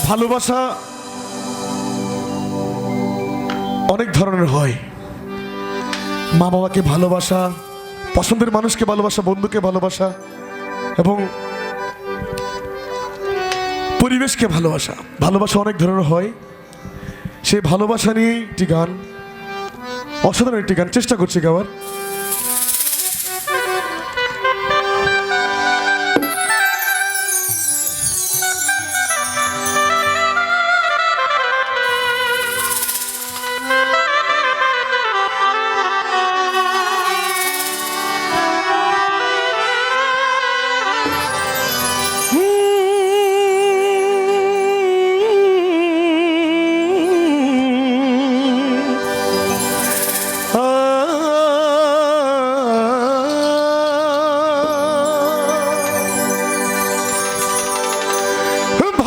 ভালোবাসা অনেক ধরনের হয়। মা বাবাকে ভালোবাসা, পছন্দের মানুষকে ভালোবাসা, বন্ধুকে ভালোবাসা এবং পরিবেশকে ভালোবাসা। ভালোবাসা অনেক ধরনের হয়। সেই ভালোবাসা নিয়ে একটি গান, অসাধারণ একটি গান চেষ্টা করছি গাওয়ার।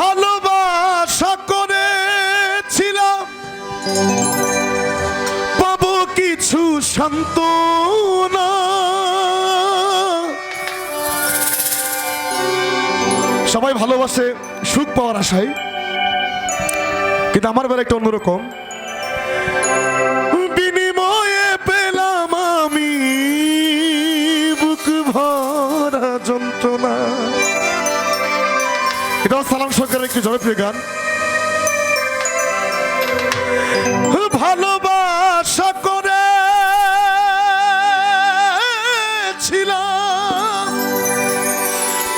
ভালোবাসা করেছিলাম পাবো কিছু সান্ত্বনা, সবাই ভালোবাসে সুখ পাওয়ার আশায়, কিন্তু আমার বেলা একটা অন্যরকম। বিনিময়ে পেলাম আমি বুক ভরা যন্ত্রণা। এটা সালাম সরকারের একটি জনপ্রিয় গান। ভালোবাসা করেছিলাম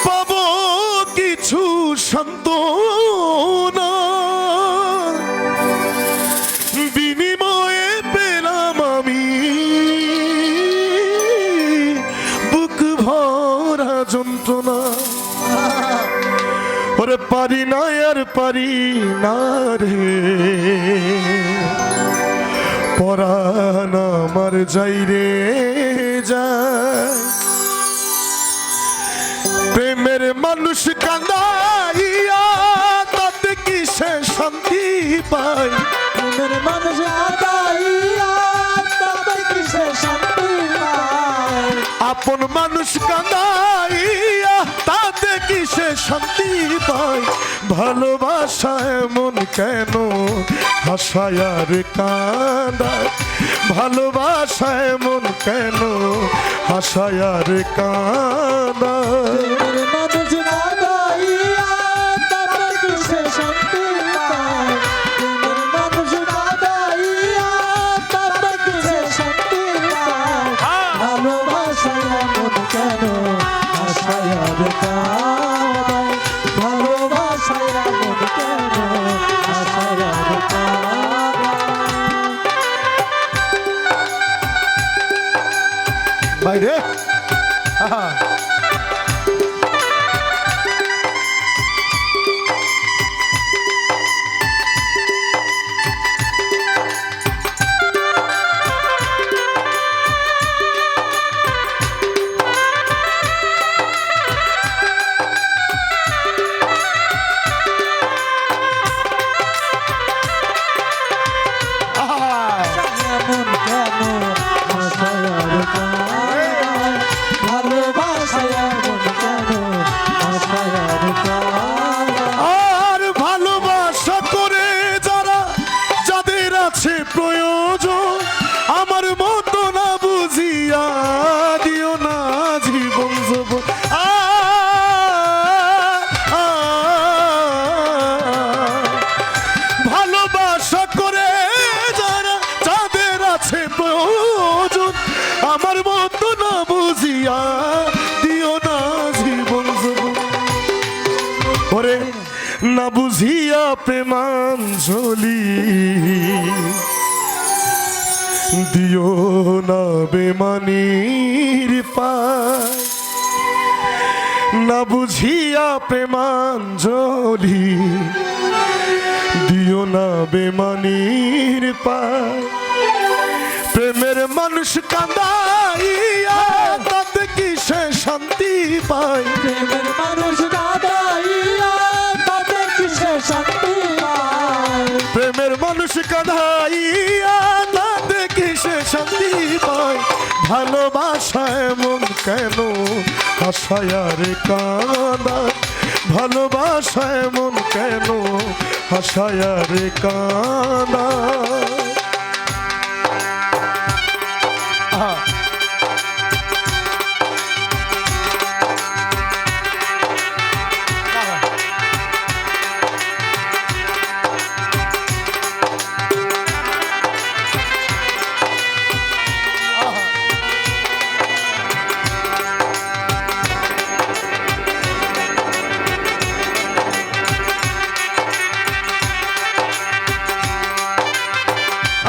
পাবো কিছু সান্ত্বনা, বিনিময়ে পেলাম আমি বুক ভরা যন্ত্রণা। ওরে পারি না আর পারি না রে, পরাণ আমার যাই রে যায়। প্রেমের মানুষ কান্দাইয়া তাতে কিসে শান্তি পায়। প্রেমের মানুষ কাঁদাইয়া তাতে কিসে শান্তি পায়। আপন মানুষ কান্দাইয়া তাতে কিসে শান্তি পায়। ভালোবাসা এমন কেন হাসায় আর কাঁদায়। ভালোবাসা এমন কেন হাসায় আর কাঁদায়। প্রেমের মানুষ কাঁদাইয়া তাতে কিসে শান্তি পায়। প্রেমের মানুষ কাঁদাইয়া তাতে কিসে শান্তি পায়। ভালোবাসা এমন কেন হাসায় আর কাঁদায়। ভালোবাসা এমন কেন হাসায় আর কাঁদায়। বাইরে এমন কেন হাসায় আর কাঁদায়। ভালোবাসা এমন কেন হাসায় আর কাঁদায়। আর ভালোবাসা করে যারা যাদের আছে প্রয়োজন, আমার মতো না বুঝিয়া দিও না জীবন যৌবন। ভালোবাসা করে যারা যাদের আছে প্রয়োজন, আমার মতো না বুঝিয়া দিও না জীবন যৌবন। ওরে না বুঝিয়া প্রেমাঞ্জলি দিও না বেমানির পায়। না বুঝিয়া প্রেমাঞ্জলি দিও না বেমানির পায়। প্রেমের মানুষ কাঁদাইয়া তাতে কিসে শান্তি পায়। প্রেমের মানুষ কাঁদাইয়া তাতে কিসে শান্তি পায়। প্রেমের মানুষ কাঁদাইয়া তাতে কিসে শান্তি পায়। ভালোবাসা এমন কেন হাসায় আর কাঁদায়। ভালোবাসা এমন কেন হাসায় আর কাঁদায়। আহা।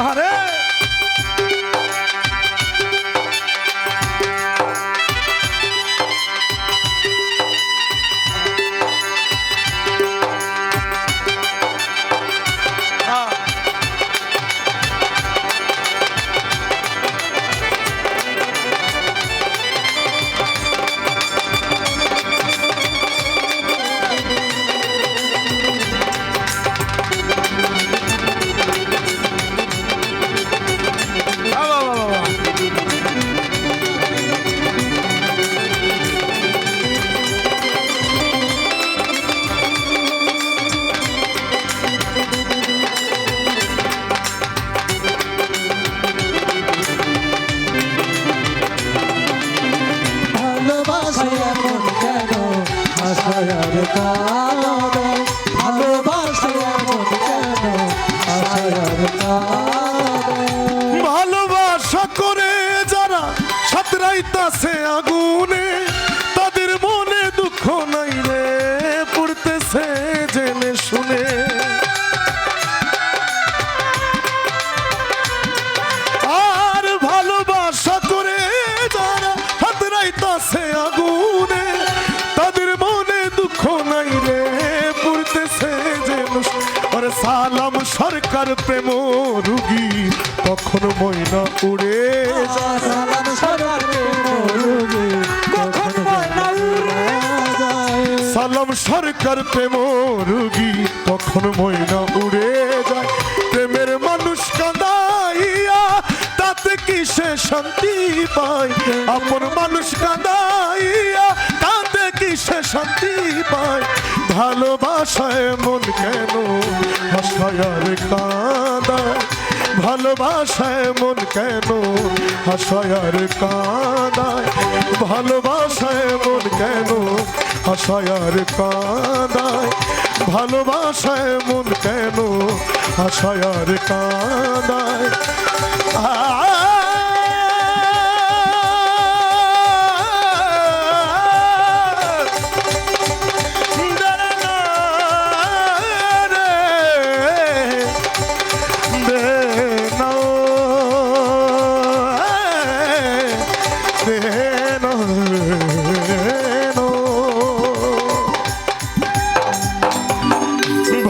আরে ভালোবাসা এমন কেন আশায় আর কাঁদায়। ভালোবাসা এমন কেন আশায় আর কাঁদায়। ভালোবাসা করে যারা সাতরাইতাছে আগুনে, তাদের মনে দুঃখ নাই রে, পড়তেছে জেনে শুনে। আর ভালোবাসা করে যারা সাতরাইতাছে আগুনে, তাদের মনে দুঃখ নাই রে, পড়তেছে জেনে শুনে। আরে সালাম সরকার প্রেম রুগী কখন ময়না উড়ে যায়। সালাম সরকারে মরুগে কখন ময়না উড়ে যায়। সালাম সরকার প্রেম রুগী কখন ময়না উড়ে যায়। প্রেমের মানুষ কাঁদাইয়া তাতে কি সে শান্তি পায়। আপন মানুষ কাঁদাইয়া তাতে কি সে শান্তি পায়। ভালোবাসায় মন কেন হাসায় আর কাঁদায়। ভালোবাসায় মন কেন হাসায় আর কাঁদায়। ভালোবাসায় মন কেন হাসায় আর কাঁদায়। ভালোবাসায় মন কেন হাসায় আর কাঁদায়।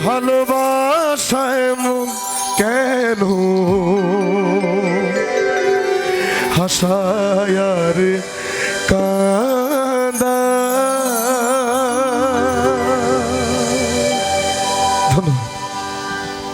ভালোবাসায় মন কেন হাসায় আর